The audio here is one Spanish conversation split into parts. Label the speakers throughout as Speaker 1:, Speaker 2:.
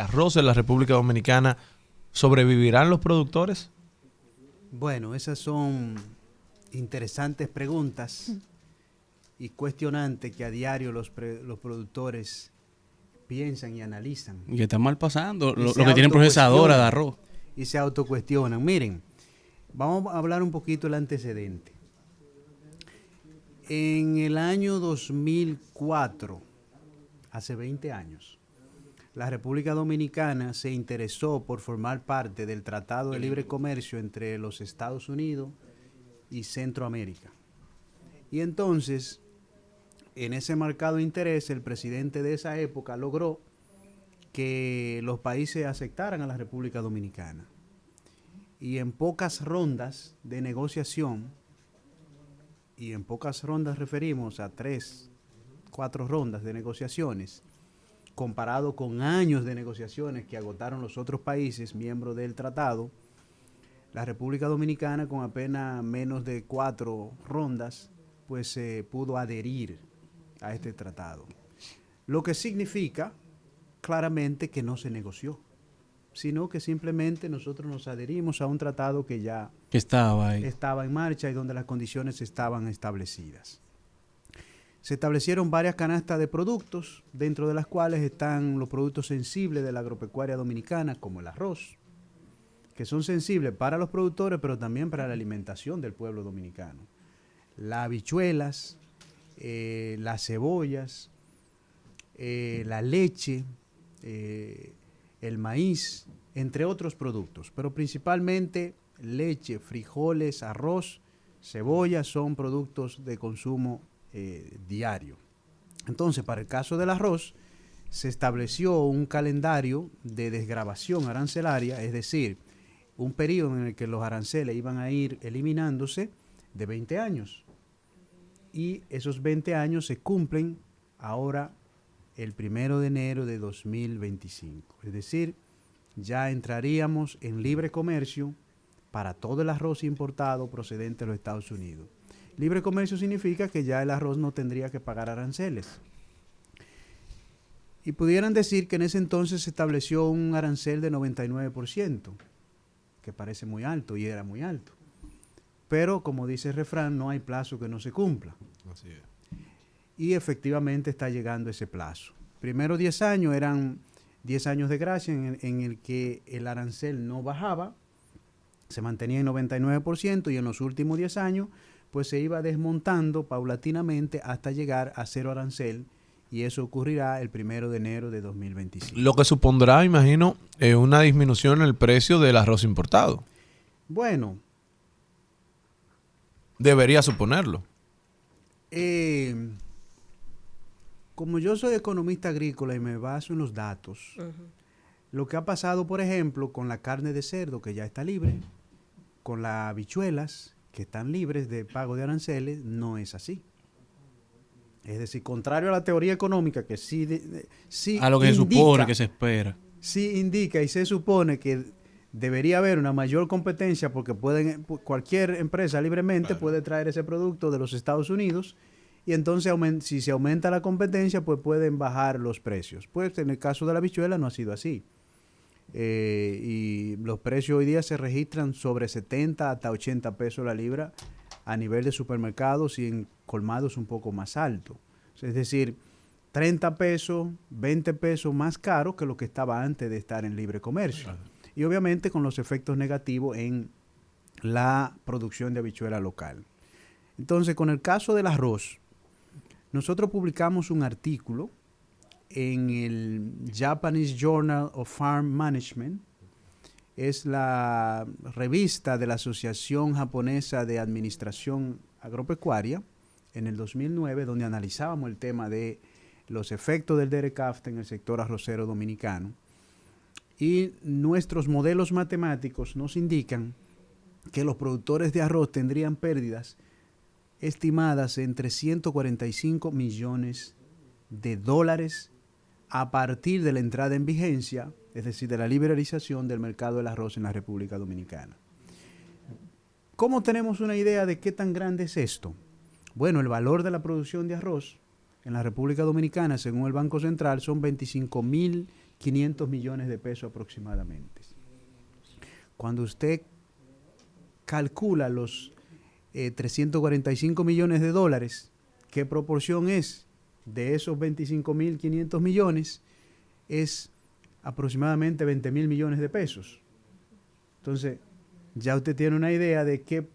Speaker 1: arroz en la República Dominicana, ¿sobrevivirán los productores?
Speaker 2: Bueno, esas son interesantes preguntas y cuestionantes que a diario los productores piensan y analizan.
Speaker 3: Y que están mal pasando,
Speaker 2: Y
Speaker 3: lo
Speaker 2: se
Speaker 3: que tienen procesadora de
Speaker 2: autocuestionan.
Speaker 3: arroz.
Speaker 2: Y se autocuestionan. Miren, vamos a hablar un poquito del antecedente. En el año 2004, hace 20 años, la República Dominicana se interesó por formar parte del Tratado de Libre Comercio entre los Estados Unidos y Centroamérica. Y entonces, en ese marcado interés, el presidente de esa época logró que los países aceptaran a la República Dominicana. Y en pocas rondas de negociación, y en pocas rondas referimos a 3, 4 rondas de negociaciones, comparado con años de negociaciones que agotaron los otros países miembros del tratado, la República Dominicana con apenas menos de 4 rondas, pues se pudo adherir a este tratado. Lo que significa claramente que no se negoció, sino que simplemente nosotros nos adherimos a un tratado que ya
Speaker 3: Estaba ahí.
Speaker 2: estaba en marcha y donde las condiciones estaban establecidas. Se establecieron varias canastas de productos, dentro de las cuales están los productos sensibles de la agropecuaria dominicana, como el arroz, que son sensibles para los productores, pero también para la alimentación del pueblo dominicano. Las habichuelas, las cebollas, la leche, el maíz, entre otros productos, pero principalmente leche, frijoles, arroz, cebolla son productos de consumo diario. Entonces, para el caso del arroz, se estableció un calendario de desgravación arancelaria, es decir, un periodo en el que los aranceles iban a ir eliminándose de 20 años. Y esos 20 años se cumplen ahora el 1 de enero de 2025. Es decir, ya entraríamos en libre comercio para todo el arroz importado procedente de los Estados Unidos. Libre comercio significa que ya el arroz no tendría que pagar aranceles. Y pudieran decir que en ese entonces se estableció un arancel de 99%, que parece muy alto y era muy alto. Pero, como dice el refrán, no hay plazo que no se cumpla.
Speaker 1: Así es.
Speaker 2: Y efectivamente está llegando ese plazo. Primero 10 años eran 10 años de gracia en el que el arancel no bajaba, se mantenía en 99% y en los últimos 10 años pues se iba desmontando paulatinamente hasta llegar a cero arancel, y eso ocurrirá el 1 de enero de 2025.
Speaker 1: Lo que supondrá, imagino, una disminución en el precio del arroz importado.
Speaker 2: Bueno,
Speaker 1: Debería suponerlo.
Speaker 2: como yo soy economista agrícola y me baso en los datos, lo que ha pasado, por ejemplo, con la carne de cerdo, que ya está libre, con las habichuelas, que están libres de pago de aranceles, no es así. Es decir, contrario a la teoría económica, que sí
Speaker 3: A lo que se supone que se espera.
Speaker 2: sí indica y se supone que debería haber una mayor competencia, porque cualquier empresa libremente puede traer ese producto de los Estados Unidos, y entonces si se aumenta la competencia, pues pueden bajar los precios. Pues en el caso de la habichuela no ha sido así. Y los precios hoy día se registran sobre 70 hasta 80 pesos la libra a nivel de supermercados, y en colmados un poco más alto. Es decir, 30 pesos, 20 pesos más caro que lo que estaba antes de estar en libre comercio. Y obviamente con los efectos negativos en la producción de habichuela local. Entonces, con el caso del arroz, nosotros publicamos un artículo en el Japanese Journal of Farm Management. Es la revista de la Asociación Japonesa de Administración Agropecuaria, en el 2009, donde analizábamos el tema de los efectos del DERECAFTA en el sector arrocero dominicano. Y nuestros modelos matemáticos nos indican que los productores de arroz tendrían pérdidas estimadas entre 145 millones de dólares a partir de la entrada en vigencia, es decir, de la liberalización del mercado del arroz en la República Dominicana. ¿Cómo tenemos una idea de qué tan grande es esto? Bueno, el valor de la producción de arroz en la República Dominicana, según el Banco Central, son 25.500 500 millones de pesos aproximadamente. Cuando usted calcula los 345 millones de dólares, ¿qué proporción es de esos 25.500 millones? Es aproximadamente 20.000 millones de pesos. Entonces, ya usted tiene una idea de qué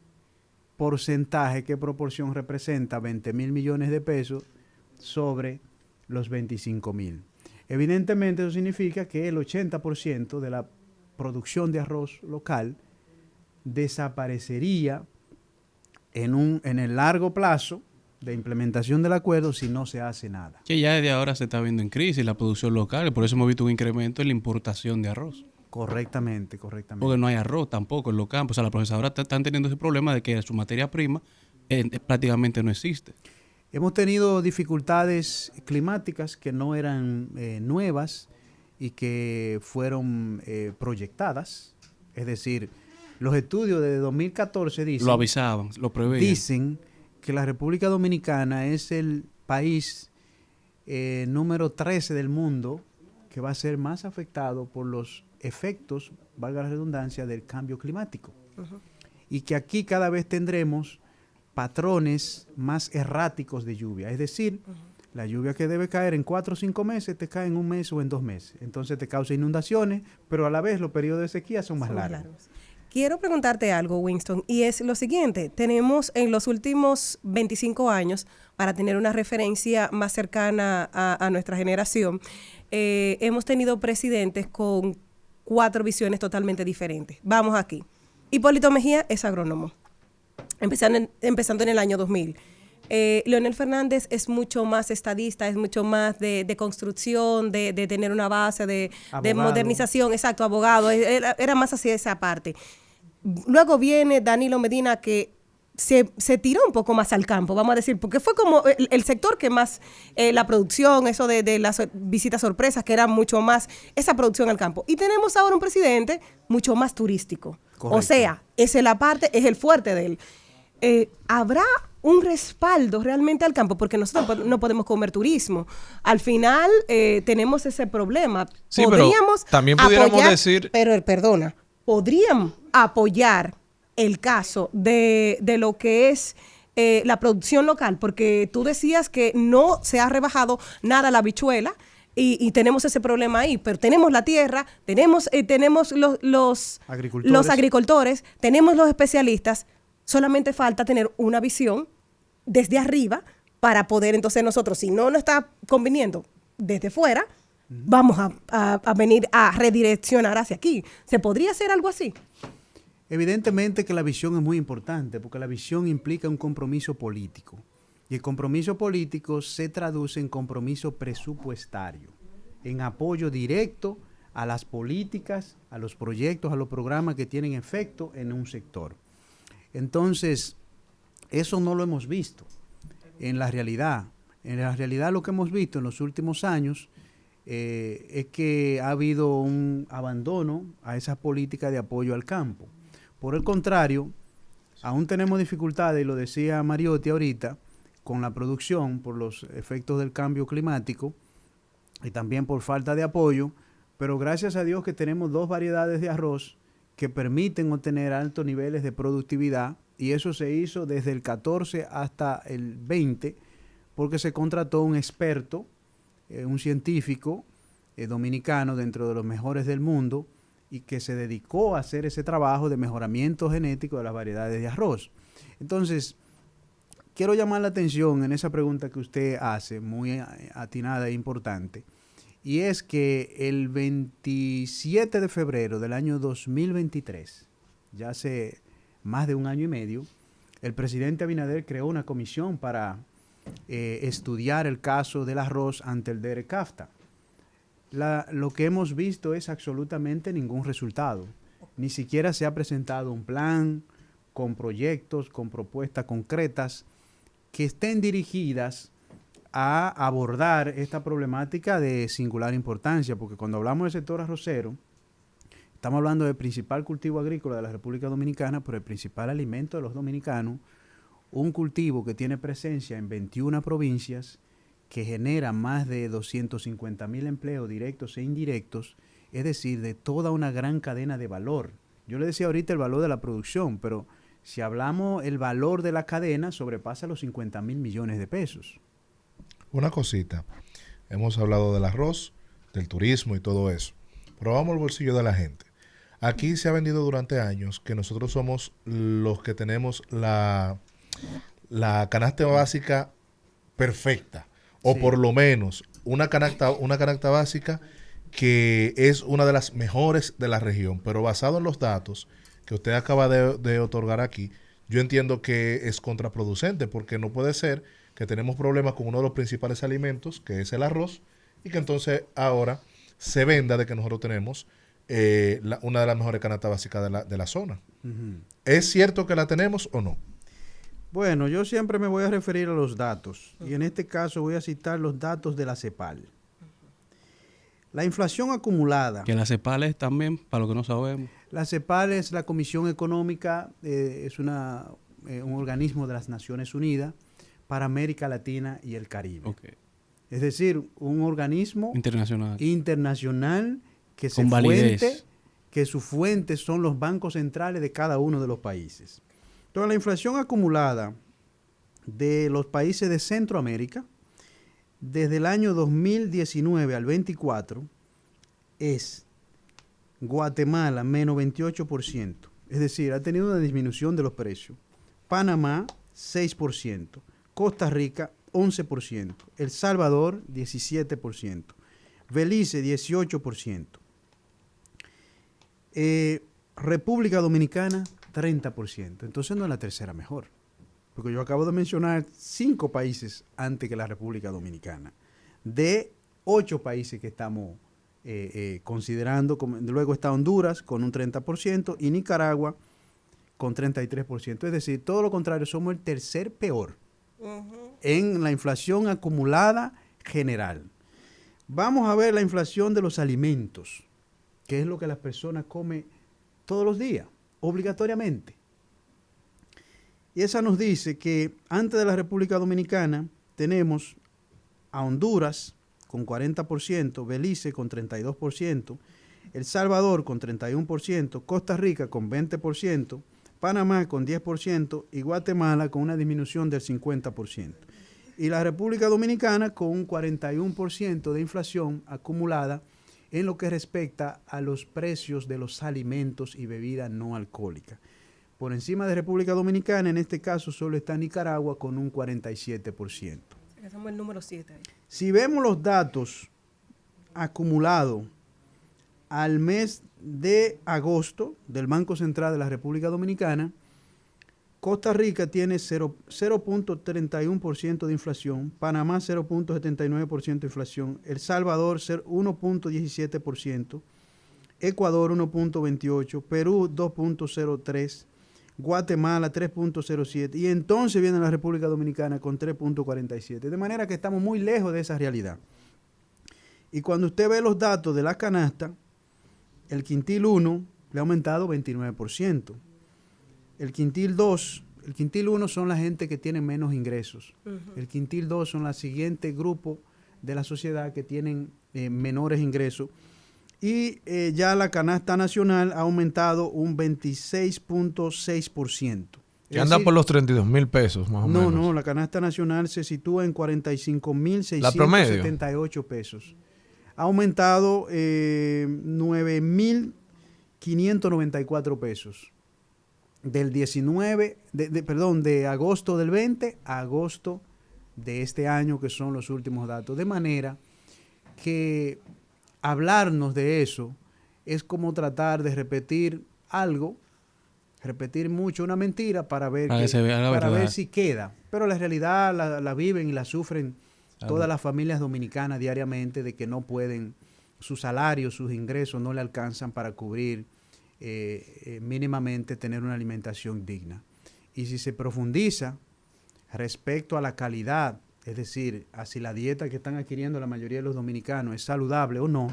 Speaker 2: porcentaje, qué proporción representa 20.000 millones de pesos sobre los 25.000. Evidentemente, eso significa que el 80% de la producción de arroz local desaparecería en el largo plazo de implementación del acuerdo si no se hace nada.
Speaker 3: Que ya desde ahora se está viendo en crisis la producción local, por eso hemos visto un incremento en la importación de arroz.
Speaker 2: Correctamente.
Speaker 3: Porque no hay arroz tampoco en los campos. O sea, las procesadoras están teniendo ese problema de que su materia prima prácticamente no existe.
Speaker 2: Hemos tenido dificultades climáticas que no eran nuevas y que fueron proyectadas. Es decir, los estudios de 2014 dicen...
Speaker 3: Lo avisaban, lo preveían.
Speaker 2: Dicen que la República Dominicana es el país número 13 del mundo que va a ser más afectado por los efectos, valga la redundancia, del cambio climático. Uh-huh. Y que aquí cada vez tendremos patrones más erráticos de lluvia. Es decir, uh-huh, la lluvia que debe caer en 4 o 5 meses te cae en 1 mes o en 2 meses. Entonces te causa inundaciones, pero a la vez los periodos de sequía son más largos.
Speaker 4: Quiero preguntarte algo, Winston, y es lo siguiente. Tenemos en los últimos 25 años, para tener una referencia más cercana a nuestra generación, hemos tenido presidentes con 4 visiones totalmente diferentes. Vamos aquí. Hipólito Mejía es agrónomo, empezando en el año 2000. Leonel Fernández es mucho más estadista, es mucho más de construcción, de tener una base, de modernización, exacto, abogado, era más hacia esa parte. Luego viene Danilo Medina, que se tiró un poco más al campo, vamos a decir, porque fue como el sector que más, la producción, eso de las visitas sorpresas, que era mucho más esa producción al campo. Y tenemos ahora un presidente mucho más turístico. Correcto. O sea, esa es la parte, es el fuerte de él. ¿Habrá un respaldo realmente al campo? Porque nosotros no podemos comer turismo. Al final tenemos ese problema.
Speaker 1: Sí, podríamos pero también pudiéramos
Speaker 4: apoyar,
Speaker 1: decir...
Speaker 4: Pero, perdona, podrían apoyar el caso de lo que es la producción local, porque tú decías que no se ha rebajado nada la habichuela y tenemos ese problema ahí, pero tenemos la tierra, tenemos los agricultores, tenemos los especialistas, solamente falta tener una visión desde arriba para poder entonces nosotros, si no nos está conviniendo desde fuera, vamos a venir a redireccionar hacia aquí. ¿Se podría hacer algo así?
Speaker 2: Evidentemente que la visión es muy importante, porque la visión implica un compromiso político. Y el compromiso político se traduce en compromiso presupuestario, en apoyo directo a las políticas, a los proyectos, a los programas que tienen efecto en un sector. Entonces, eso no lo hemos visto en la realidad. En la realidad lo que hemos visto en los últimos años es que ha habido un abandono a esa política de apoyo al campo. Por el contrario, aún tenemos dificultades, y lo decía Mariotti ahorita, con la producción por los efectos del cambio climático y también por falta de apoyo, pero gracias a Dios que tenemos 2 variedades de arroz que permiten obtener altos niveles de productividad, y eso se hizo desde el 14 hasta el 20, porque se contrató un experto, un científico dominicano dentro de los mejores del mundo, y que se dedicó a hacer ese trabajo de mejoramiento genético de las variedades de arroz. Entonces, quiero llamar la atención en esa pregunta que usted hace, muy atinada e importante, y es que el 27 de febrero del año 2023, ya hace más de 1 año y medio, el presidente Abinader creó una comisión para estudiar el caso del arroz ante el DERECAFTA. Lo que hemos visto es absolutamente ningún resultado. Ni siquiera se ha presentado un plan con proyectos, con propuestas concretas que estén dirigidas a abordar esta problemática de singular importancia, porque cuando hablamos del sector arrocero, estamos hablando del principal cultivo agrícola de la República Dominicana, pero el principal alimento de los dominicanos, un cultivo que tiene presencia en 21 provincias, que genera más de 250,000 empleos directos e indirectos, es decir, de toda una gran cadena de valor. Yo le decía ahorita el valor de la producción, pero si hablamos el valor de la cadena, sobrepasa los 50,000 millones de pesos.
Speaker 5: Una cosita, hemos hablado del arroz, del turismo y todo eso, pero vamos al bolsillo de la gente. Aquí se ha vendido durante años que nosotros somos los que tenemos la canasta básica perfecta, o
Speaker 2: Sí.
Speaker 5: por lo menos una canasta básica que es una de las mejores de la región, pero basado en los datos que usted acaba de otorgar aquí, yo entiendo que es contraproducente, porque no puede ser que tenemos problemas con uno de los principales alimentos, que es el arroz, y que entonces ahora se venda de que nosotros tenemos una de las mejores canastas básicas de la zona.
Speaker 2: Ujú.
Speaker 5: ¿Es cierto que la tenemos o no?
Speaker 2: Bueno, yo siempre me voy a referir a los datos y en este caso voy a citar los datos de la CEPAL. La inflación acumulada.
Speaker 3: Que las CEPALes también, para lo que no sabemos.
Speaker 2: La CEPAL es la Comisión Económica, es un organismo de las Naciones Unidas para América Latina y el Caribe.
Speaker 3: Ok.
Speaker 2: Es decir, un organismo
Speaker 3: Internacional.
Speaker 2: internacional que
Speaker 3: Con validez.
Speaker 2: que su fuente son los bancos centrales de cada uno de los países. Entonces, la inflación acumulada de los países de Centroamérica desde el año 2019 al 24 es Guatemala menos 28%, es decir, ha tenido una disminución de los precios. Panamá 6%, Costa Rica 11%, El Salvador 17%, Belice 18%, República Dominicana 30%. Entonces no es la tercera mejor, porque yo acabo de mencionar 5 países antes que la República Dominicana, de 8 países que estamos considerando. Luego está Honduras con un 30% y Nicaragua con 33%. Es decir, todo lo contrario, somos el tercer peor en la inflación acumulada general. Vamos a ver la inflación de los alimentos, que es lo que las personas comen todos los días, obligatoriamente. Y esa nos dice que antes de la República Dominicana tenemos a Honduras con 40%, Belice con 32%, El Salvador con 31%, Costa Rica con 20%, Panamá con 10% y Guatemala con una disminución del 50%. Y la República Dominicana con un 41% de inflación acumulada en lo que respecta a los precios de los alimentos y bebidas no alcohólicas. Por encima de República Dominicana, en este caso, solo está Nicaragua con un 47%.
Speaker 4: Somos el número 7 ahí.
Speaker 2: Si vemos los datos acumulados al mes de agosto del Banco Central de la República Dominicana, Costa Rica tiene 0.31% de inflación, Panamá 0.79% de inflación, El Salvador 1.17%, Ecuador 1.28%, Perú 2.03%, Guatemala 3.07% y entonces viene la República Dominicana con 3.47%. De manera que estamos muy lejos de esa realidad. Y cuando usted ve los datos de la canasta, el quintil 1 le ha aumentado 29%. El quintil 2, el quintil 1 son la gente que tiene menos ingresos. El quintil 2 son el siguiente grupo de la sociedad que tienen menores ingresos. Y ya la canasta nacional ha aumentado un 26.6%.
Speaker 1: Que anda por los 32,000 pesos, más o menos.
Speaker 2: No, la canasta nacional se sitúa en 45,678 pesos. Ha aumentado 9,594 pesos. Del 19, de agosto del 20 a agosto de este año, que son los últimos datos. De manera que hablarnos de eso es como tratar de repetir algo, repetir mucho una mentira para ver, para ver si queda. Pero la realidad la viven y la sufren todas las familias dominicanas diariamente, de que no pueden, sus salarios, sus ingresos no le alcanzan para cubrir mínimamente tener una alimentación digna. Y si se profundiza respecto a la calidad, es decir, a si la dieta que están adquiriendo la mayoría de los dominicanos es saludable o no,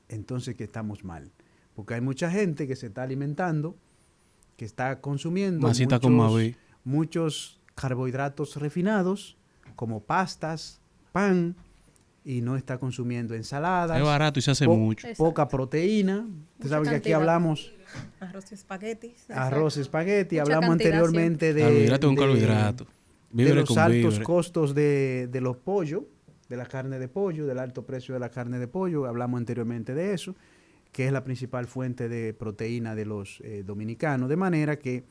Speaker 2: entonces que estamos mal. Porque hay mucha gente que se está alimentando, que está consumiendo muchos carbohidratos refinados, como pastas, pan y no está consumiendo ensaladas.
Speaker 3: Es barato y se hace mucho.
Speaker 2: Poca proteína. Usted sabe que aquí
Speaker 6: cantidad.
Speaker 2: hablamos
Speaker 4: Arroz y espaguetis.
Speaker 2: arroz, espagueti,
Speaker 6: Mucha
Speaker 2: hablamos
Speaker 6: cantidad
Speaker 2: anteriormente
Speaker 3: Carbohidrato con
Speaker 2: de,
Speaker 3: carbohidrato.
Speaker 2: de
Speaker 3: Víveres
Speaker 2: los
Speaker 3: con
Speaker 2: altos
Speaker 3: víveres.
Speaker 2: costos de los pollos, de la carne de pollo, del alto precio de la carne de pollo. Hablamos anteriormente de eso, que es la principal fuente de proteína de los dominicanos. De manera que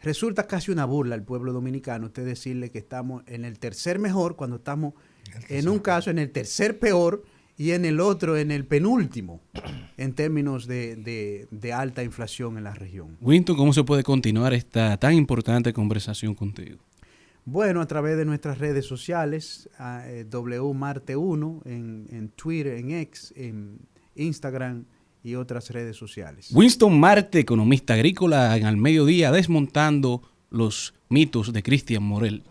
Speaker 2: resulta casi una burla al pueblo dominicano usted decirle que estamos en el tercer mejor cuando estamos en un caso en el tercer peor y en el otro en el penúltimo en términos de alta inflación en la región.
Speaker 3: Winston, ¿cómo se puede continuar esta tan importante conversación contigo?
Speaker 2: Bueno, a través de nuestras redes sociales, WMarte1 en Twitter, en X, en Instagram y otras redes sociales.
Speaker 3: Winston Marte, economista agrícola, en Al Mediodía, desmontando los mitos de Cristian Morel.